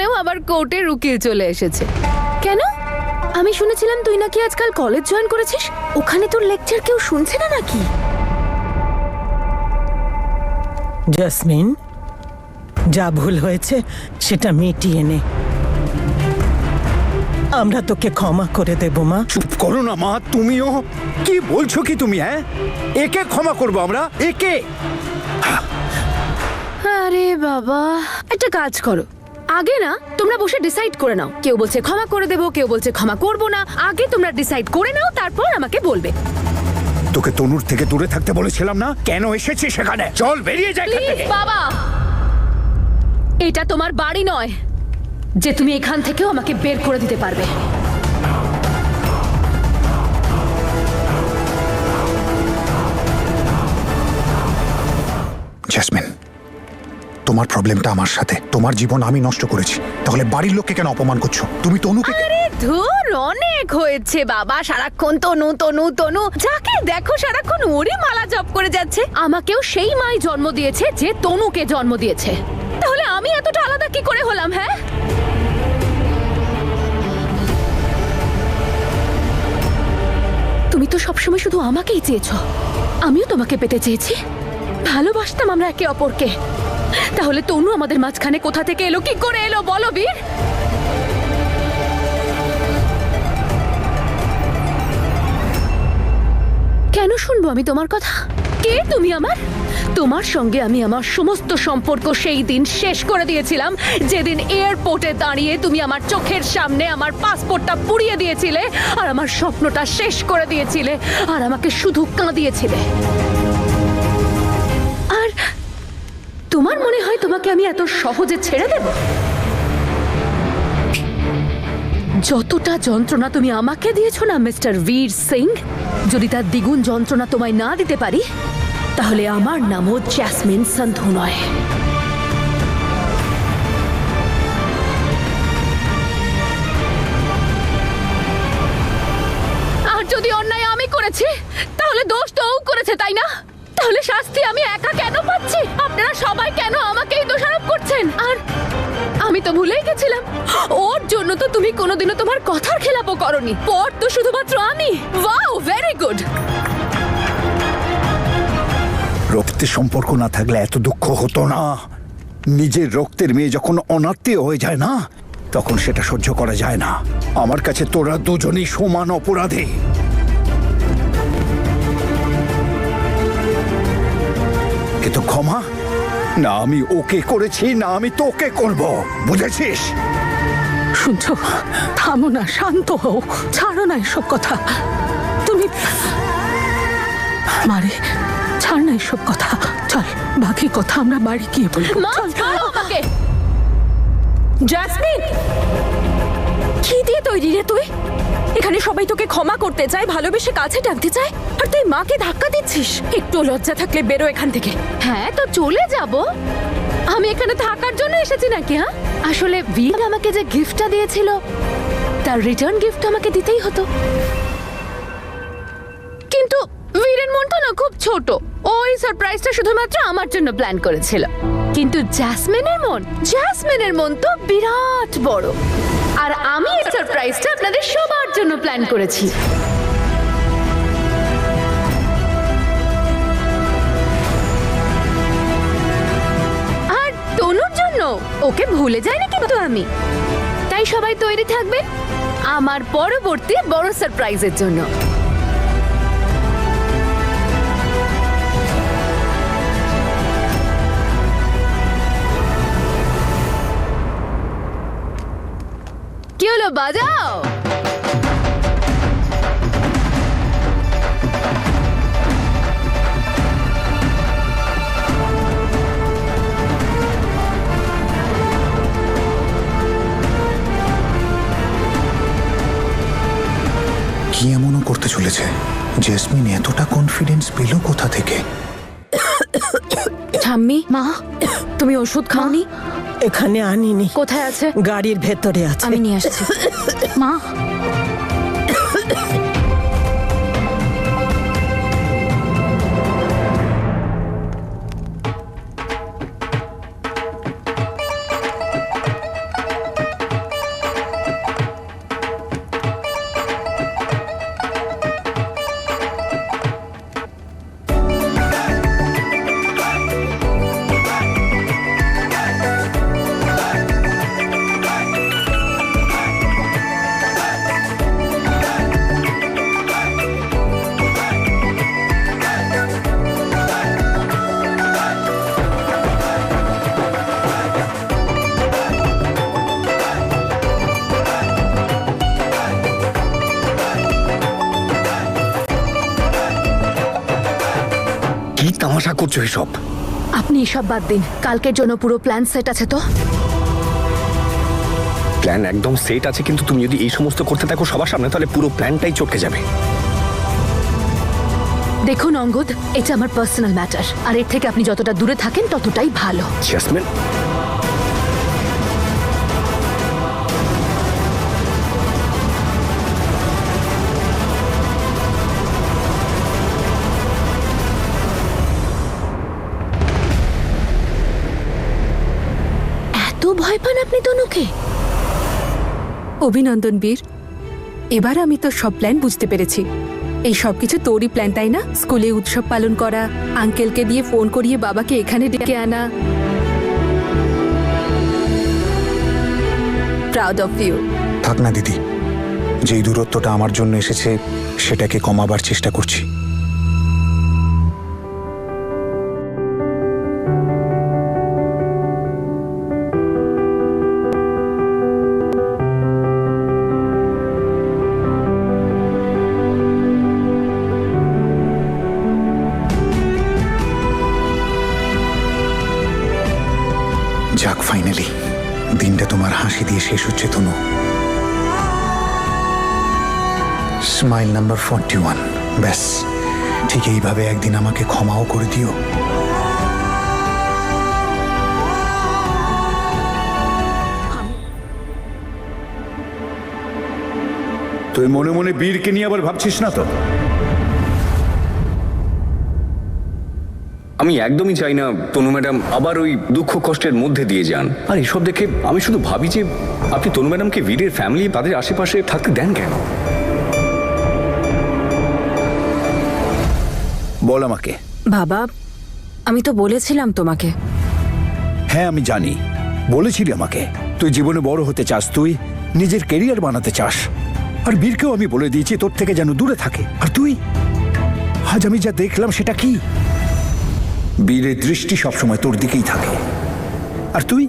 সেখানেও আবার কোর্টের উকিল চলে এসেছে। কেন? আমি শুনেছিলাম তুই নাকি আজকাল কলেজ জয়েন করেছিস। ওখানে তোর লেকচার কেউ শুনছে না নাকি? জেসমিন, যা ভুল হয়েছে সেটা মিটিয়ে নে। আমরা তোকে ক্ষমা করে দেব মা। চুপ করো না মা, তুমিও কি বলছো কি তুমি? হ্যাঁ, একে ক্ষমা করবো আমরা? একে? আরে বাবা, একটা কাজ করো, আগে না তোমরা বসে ডিসাইড করে নাও। কেউ বলছে ক্ষমা করে দেবো, কেউ বলছে ক্ষমা করবো না। আগে তোমরা ডিসাইড করে নাও, তারপর আমাকে বলবে। তোকে তনুর থেকে দূরে থাকতে বলেছিলাম না? কেন এসেছিস সেখানে? চল বেরিয়ে যাই এখান প্লিজ থেকে। বাবা, এটা তোমার বাড়ি নয় যে তুমি এখান থেকেও আমাকে বের করে দিতে পারবে। জেসমিন, তোমার প্রবলেমটা আমার সাথে। তোমার জীবন আমি নষ্ট করেছি, তাহলে বাড়ির লোককে কেন অপমান করছো? তুমি তনুকে। আরে ধুর, অনেক হয়েছে বাবা। সারাক্ষণ তনু তনু তনু, যাকে দেখো সারাক্ষণ ওরই মালা জপ করে যাচ্ছে। আমাকেও সেই মাই জন্ম দিয়েছে যে তনুকে জন্ম দিয়েছে। তাহলে আমি এতটা আলাদা কি করে হলাম? হ্যাঁ, তুমি তো সবসময় শুধু আমাকেই চেয়েছো, আমিও তোমাকে পেতে চেয়েছি। ভালোবাসতাম আমরা একে অপরকে। তাহলে তনু আমাদের মাঝখানে কোথা থেকে এলো, কি করে এলো বলো বীর? কেন শুনবো আমি তোমার কথা? কে তুমি আমার? তোমার সঙ্গে আমি আমার সমস্ত সম্পর্ক সেই দিন শেষ করে দিয়েছিলাম, যেদিন এয়ারপোর্টে দাঁড়িয়ে তুমি আমার চোখের সামনে আমার পাসপোর্টটা পুড়িয়ে দিয়েছিলে, আর আমার স্বপ্নটা শেষ করে দিয়েছিলে, আর আমাকে শুধু কাঁদিয়েছিলে। আর তোমার মনে হয় তোমাকে আমি এত সহজে ছেড়ে দেব? যতটা যন্ত্রণা তুমি আমাকে দিয়েছো না মিস্টার বীর সিং, যদি তার দ্বিগুণ যন্ত্রণা তোমায় না দিতে পারি, তাহলে আমার নামও জ্যাসমিন সন্ধু নয়। আর যদি অন্যায় আমি করেছি, তাহলে দোষ তো ও করেছে, তাই না? তাহলে শাস্তি আমি একা কেন পাচ্ছি? আপনারা সবাই কেন আমাকেই দোষারোপ করছেন? আর আমি তো ভুলেই গেছিলাম, ওর জন্য তো তুমি কোনোদিনও তোমার কথার খেলাপও করনি। পর তো শুধুমাত্র আমি। Wow, very good. রক্তের সম্পর্ক না থাকলে এত দুঃখ হতো না। নিজের রক্তের মেয়ে যখন অনাত্মীয় হয়ে যায় না, তখন সেটা সহ্য করা যায় না। আমার কাছে তোরা দুজনই সমান অপরাধী। কিন্তু ক্ষমা না আমি ওকে করেছি, না আমি তোকে করব, বুঝেছিস? শুনছো? থামো না, শান্ত হও, ছাড়ো না এসব কথা। তুমি মারে, ছাড় না এসব কথা। চল, বাকি কথা আমরা বাড়ি গিয়ে বলবো। মা, চল। ছাড়ো আমাকে। জ্যাসমিন, কি দিয়ে তৈরি রে তুই? এখানে সবাই তোকে ক্ষমা করতে চায়, ভালোবেসে কাছে টানতে চায়, আর তুই মাকে ধাক্কা দিচ্ছিস। একটু লজ্জা থাকলে বেরো এখান থেকে। হ্যাঁ, তো চলে যাব। আমি এখানে থাকার জন্য এসেছি নাকি? হ্যাঁ, আসলে বীর আমাকে যে গিফটটা দিয়েছিল, তার রিটার্ন গিফট আমাকে দিতেই হতো। কিন্তু বীরের মনটা না খুব ছোট, ওই সারপ্রাইজটা শুধুমাত্র আমার জন্য প্ল্যান করেছিল। কিন্তু জ্যাসমিনের মন তো বিরাট বড়, আর আমি এই সারপ্রাইজটা আপনাদের সবার জন্য প্ল্যান করেছি। আর তনুর জন্য, ওকে ভুলে যায়নি কিন্তু আমি। তাই সবাই তৈরি থাকবেন আমার পরবর্তী বড় সারপ্রাইজের জন্য। কি হলো, বাজাও। কি এমনও করতে চলেছে? জেসমিন এতটা কনফিডেন্স পেল কোথা থেকে? ঠাম্মি, মা, তুমি ওষুধ খাওনি? এখানে আনিনি। কোথায় আছে? গাড়ির ভেতরে আছে। আমি নিয়ে আসছি। মা, যা করছো এসব? আপনি এসব বাদ দিন, কালকের জন্য পুরো প্ল্যান সেট আছে তো? প্ল্যান একদম সেট আছে, কিন্তু তুমি যদি এই সমস্ত করতে থাকো সবার সামনে তাহলে পুরো প্ল্যানটাই চটকে যাবে। দেখুন অঙ্গদ, এটা আমার পার্সোনাল ম্যাটার, আর এর থেকে আপনি যতটা দূরে থাকেন ততটাই ভালো। জেসমিন, এত ভয় পান আপনি তনুকে? অভিনন্দন বীর, এবার আমি তো সব প্ল্যান বুঝতে পেরেছি। এই সব কিছু তোরই প্ল্যান, তাই না? স্কুলে উৎসব পালন করা, আঙ্কেলকে দিয়ে ফোন করিয়ে বাবাকে এখানে ডেকে আনা। Proud of you. থাক না দিদি, যেই দূরত্বটা আমার জন্য এসেছে সেটাকে কমাবার চেষ্টা করছি। যাক, ফাইনালি দিনটা তোমার হাসি দিয়ে শেষ হচ্ছে তনু। Smile number 41। ব্যাস, ঠিক এইভাবে একদিন আমাকে ক্ষমাও করে দিও। তুই মনে মনে বীরকে নিয়ে আবার ভাবছিস না তো? আমি একদমই চাই না তনু ম্যাডাম আবার ওই দুঃখ কষ্টের মধ্যে দিয়ে যান। আর এসব দেখে আমি শুধু ভাবি যে আপনি তনু ম্যাডামকে বীরের ফ্যামিলি তাদের আশেপাশে থাকতে দেন কেন? বল আমাকে। বাবা, আমি তো বলেছিলাম তোমাকে। হ্যাঁ আমি জানি, বলেছিলি আমাকে তুই জীবনে বড় হতে চাস, তুই নিজের কেরিয়ার বানাতে চাস। আর বীরকেও আমি বলে দিয়েছি তোর থেকে যেন দূরে থাকে। আর তুই, আজ আমি যা দেখলাম সেটা কি? বীরের দৃষ্টি সবসময় তোর দিকেই থাকে। আর তুই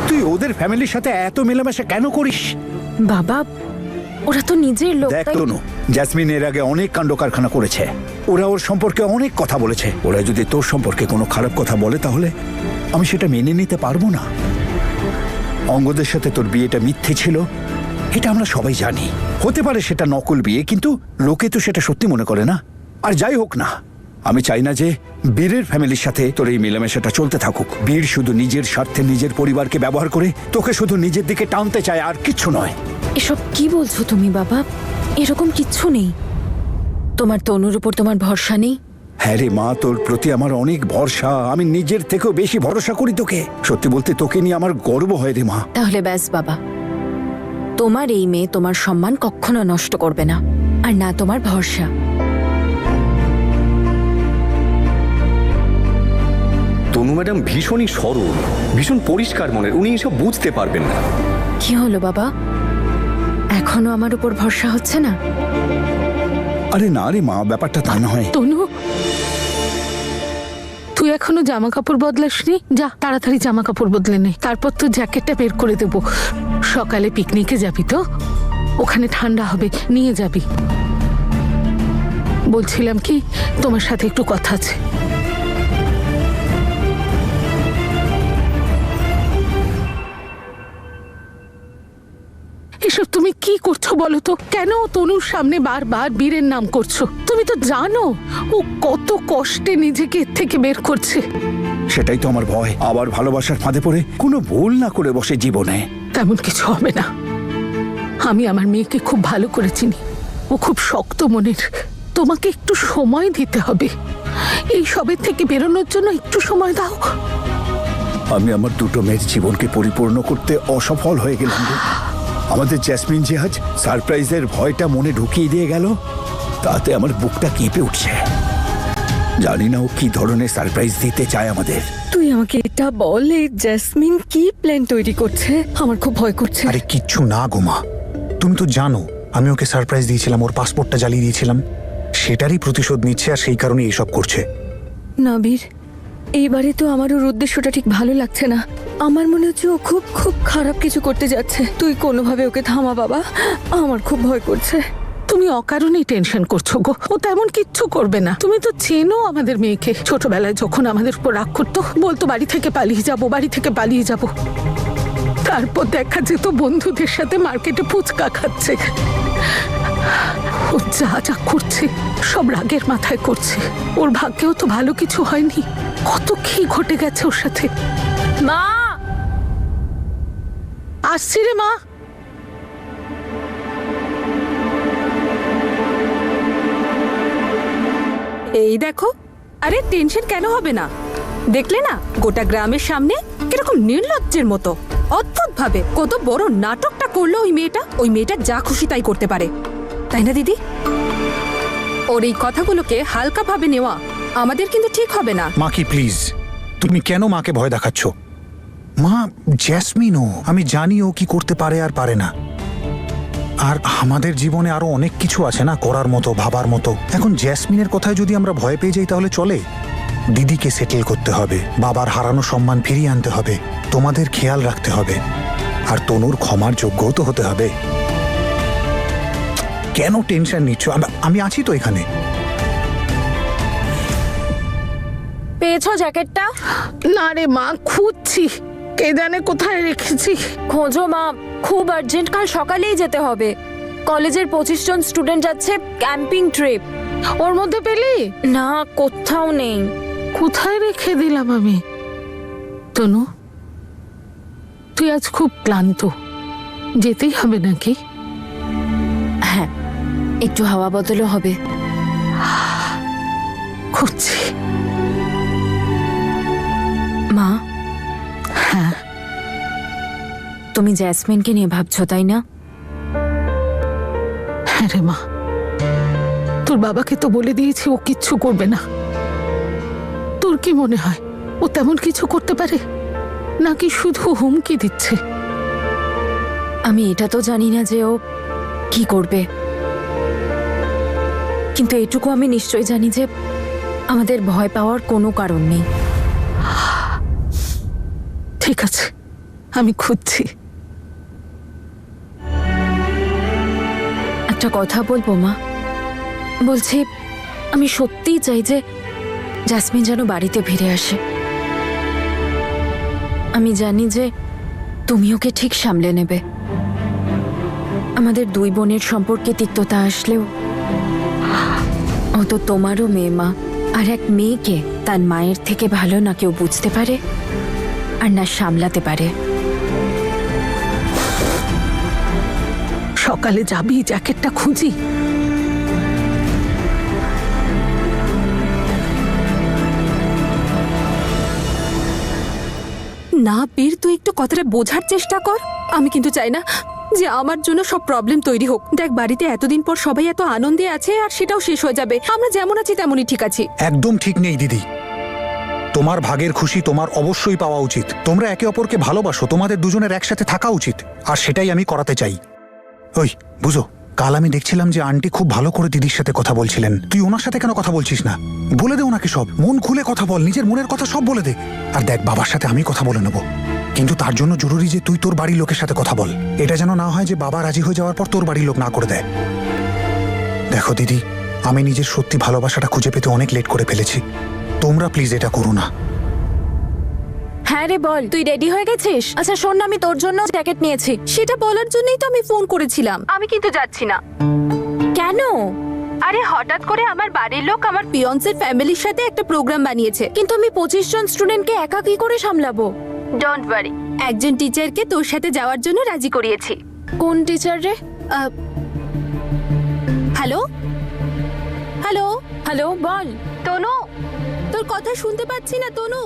তুই ওদের ফ্যামিলির সাথে এত মেলামেশা কেন করিস? বাবা, ওরা তো নিজের লোক। দেখ তনু, জ্যাসমিন এর আগে অনেক কাণ্ড কারখানা করেছে। ওরা ওর সম্পর্কে অনেক কথা বলেছে। ওরা যদি তোর সম্পর্কে কোনো খারাপ কথা বলে তাহলে আমি সেটা মেনে নিতে পারবো না। অঙ্গদের সাথে তোর বিয়েটা মিথ্যে ছিল, এটা আমরা সবাই জানি। হতে পারে সেটা নকল বিয়ে, কিন্তু লোকে তো সেটা সত্যি মনে করে না। আর যাই হোক না, আমি চাই না যে বীরের ফ্যামিলির সাথে তোর এই মেলামেশাটা চলতে থাকুক। বীর শুধু নিজের স্বার্থে নিজের পরিবারকে ব্যবহার করে তোকে শুধু নিজের দিকে টানতে চায়, আর কিচ্ছু নয়। এসব কি বলছো তুমি বাবা? এরকম কিচ্ছু নেই। তোমার তনুর উপর তোমার ভরসা নেই? হ্যাঁ রে মা, তোর প্রতি আমার অনেক ভরসা। আমি নিজের থেকেও বেশি ভরসা করি তোকে। সত্যি বলতে তোকে নিয়ে আমার গর্ব হয় রে মা। তাহলে ব্যাস বাবা, তোমার এই মেয়ে তোমার সম্মান কখনো নষ্ট করবে না, আর না তোমার ভরসা। তনু ম্যাডাম ভীষণই সরল, ভীষণ পরিষ্কার মনের, উনি এসব বুঝতে পারবেন না। কি হলো বাবা, এখনো আমার উপর ভরসা হচ্ছে না? আরে না রে মা, ব্যাপারটা তা নয়। তনু, তুই এখনো জামা কাপড় বদলাসনি? যা তাড়াতাড়ি জামা কাপড় বদলে নে, তারপর তোর জ্যাকেটটা বের করে দেবো। সকালে পিকনিকে যাবি তো, ওখানে ঠান্ডা হবে, নিয়ে যাবি। বলছিলাম কি, তোমার সাথে একটু কথা আছে। এসব তুমি কি করছো বলো তো? কেন তনুর সামনে বারবার বীরের নাম করছো? তুমি তো জানো ও কত কষ্টে নিজেকে এর থেকে বের করছে। সেটাই তো আমার ভয়, আবার ভালোবাসার ফাঁদে পড়ে কোনো ভুল না করে বসে জীবনে। তেমন কিছু হবে না। আমি আমার মেয়েকে খুব ভালো করে চিনি, ও খুব শক্ত মনের। তোমাকে একটু সময় দিতে হবে, এই সবের থেকে বেরোনোর জন্য একটু সময় দাও। আমি আমার দুটো মেয়ের জীবনকে পরিপূর্ণ করতে অসফল হয়ে গেলাম রে। আমাদের জ্যাসমিন যে আজ সারপ্রাইজের ভয়টা মনে ঢুকিয়ে দিয়ে গেল, তাতে আমার বুকটা কেঁপে উঠছে। জানি না ও কি ধরনের সারপ্রাইজ দিতে চায় আমাদের। তুই আমাকে এটা বল, এই জ্যাসমিন কি প্ল্যান তৈরি করছে? আমার খুব ভয় করছে। আরে কিচ্ছু না গোমা, তুমি তো জানো আমি ওকে সারপ্রাইজ দিয়েছিলাম, ওর পাসপোর্টটা জ্বালিয়ে দিয়েছিলাম। সেটারই প্রতিশোধ নিচ্ছে, আর সেই কারণে এইসব করছে। না বীর, এইবারে তো আমার ওর উদ্দেশ্যটা ঠিক ভালো লাগছে না। আমার মনে হচ্ছে ও খুব খুব খারাপ কিছু করতে যাচ্ছে। তুই কোনোভাবে ওকে থামা বাবা, আমার খুব ভয় করছে। তুমি অকারণেই টেনশন করছো গো। ও তেমন কিচ্ছু করবে না। তুমি তো চেনো আমাদের মেয়েকে। ছোটবেলায় যখন আমাদের উপর রাগ করতো, বলতো বাড়ি থেকে পালিয়ে যাবো, বাড়ি থেকে পালিয়ে যাবো। তারপর দেখা যেত বন্ধুদের সাথে মার্কেটে ফুচকা খাচ্ছে। ও যা যা করছে সব রাগের মাথায় করছে। ওর ভাগ্যেও তো ভালো কিছু হয়নি। কত কি ঘটে গেছে ওর সাথে। মা, আসছি রে মা। এই দেখো, আরে টেনশন কেন হবে না? দেখলে না গোটা গ্রামের সামনে কিরকম নির্লজ্জের মতো অদ্ভুত ভাবে কত বড় নাটকটা করলো ওই মেয়েটা। ওই মেয়েটা যা খুশি তাই করতে পারে, তাই না দিদি? ওর এই কথাগুলোকে হালকা ভাবে নেওয়া আমাদের কিন্তু ঠিক হবে না। মা কি প্লিজ, তুমি কেন মাকে ভয় দেখাচ্ছ? মা জ্যাসমিনও, আমি জানি ও কি করতে পারে আর পারে না। আর আমাদের জীবনে আরো অনেক কিছু আছে না করার মতো, ভাবার মতো। এখন জ্যাসমিনের কথায় যদি আমরা ভয় পেয়ে যাই তাহলে চলে? দিদিকে সেটেল করতে হবে, বাবার হারানো সম্মান ফিরিয়ে আনতে হবে, তোমাদের খেয়াল রাখতে হবে, আর তনুর ক্ষমার যোগ্যও তো হতে হবে। কেন টেনশন নিচ্ছ? আমি আছি তো এখানে। পেয়েছো জ্যাকেটটা? না রে মা, খুঁজছি, কে জানে কোথায় রেখেছি। খোঁজো মা, খুব আর্জেন্ট। কাল সকালেই যেতে হবে। কলেজের 25 জন স্টুডেন্ট যাচ্ছে ক্যাম্পিং ট্রিপ। ওর মধ্যে পেলি? না, কোথাও নেই। কোথায় রেখে দিলাম আমি? তনু, তুই আজ খুব ক্লান্ত, যেতেই হবে নাকি? হ্যাঁ, একটু হাওয়া বদলও হবে। খুঁজছি। মা, হ্যাঁ, তুমি জ্যাসমিনকে নিয়ে ভাবছো তাই না? হ্যাঁ রে মা, তোর বাবাকে তো বলে দিয়েছি ও কিচ্ছু করবে না। তোর কি মনে হয় ও তেমন কিছু করতে পারে, নাকি শুধু হুমকি দিচ্ছে? আমি এটা তো জানি না যে ও কি করবে, কিন্তু এটুকু আমি নিশ্চয় জানি যে আমাদের ভয় পাওয়ার কোনো কারণ নেই। ঠিক আছে, আমি খুঁজছি। একটা কথা বলবো মা? বলছি, আমি সত্যিই চাই যে জাসমিন যেন বাড়িতে ফিরে আসে। আমি জানি যে তুমি ওকে ঠিক সামলে নেবে। আমাদের দুই বোনের সম্পর্কে তিক্ততা আসলেও ও তো তোমারও মেয়ে মা। আর এক মেয়েকে তার মায়ের থেকে ভালো না কেউ বুঝতে পারে আর না সামলাতে পারে। সকালে যাবি, জ্যাকেটটা খুঁজি। না বীর, তুই একটু কথাটা বোঝার চেষ্টা কর। আমি কিন্তু চাই না যে আমার জন্য সব প্রবলেম তৈরি হোক। দেখ, বাড়িতে এতদিন পর সবাই এত আনন্দে আছে, আর সেটাও শেষ হয়ে যাবে। আমরা যেমন আছি তেমনই ঠিক আছি। একদম ঠিক নেই দিদি। তোমার ভাগের খুশি তোমার অবশ্যই পাওয়া উচিত। তোমরা একে অপরকে ভালোবাসো, তোমাদের দুজনের একসাথে থাকা উচিত, আর সেটাই আমি করাতে চাই। ওই বুঝো, কাল আমি দেখছিলাম যে আন্টি খুব ভালো করে দিদির সাথে কথা বলছিলেন। তুই ওনার সাথে কেন কথা বলছিস না? বলে দে ওনাকে সব, মন খুলে কথা বল, নিজের মনের কথা সব বলে দে। আর দেখ, বাবার সাথে আমি কথা বলে নেব, কিন্তু তার জন্য জরুরি যে তুই তোর বাড়ির লোকের সাথে কথা বল। এটা যেন না হয় যে বাবা রাজি হয়ে যাওয়ার পর তোর বাড়ির লোক না করে দেয়। দেখো দিদি, আমি নিজের সত্যি ভালোবাসাটা খুঁজে পেতে অনেক লেট করে ফেলেছি। তোমরা প্লিজ এটা করো না। হ্যাঁ রে বল, তুই রেডি হয়ে গেছিস? আচ্ছা শোন না, আমি তোর জন্য জ্যাকেট নিয়েছি। সেটা বলার জন্যই তো আমি ফোন করেছিলাম। আমি কিন্তু যাচ্ছি না। কেন? আরে হঠাৎ করে আমার বাড়ির লোক আমার পিয়ন্সের ফ্যামিলির সাথে একটা প্রোগ্রাম বানিয়েছে। কিন্তু আমি 25 জন স্টুডেন্টকে একা কি করে সামলাবো? ডোন্ট ওয়ারি, একজন টিচারকে তোর সাথে যাওয়ার জন্য রাজি করিয়েছি। কোন টিচার রে? হ্যালো হ্যালো হ্যালো, বল। তনু, তোর কথা শুনতে পাচ্ছি না তনু।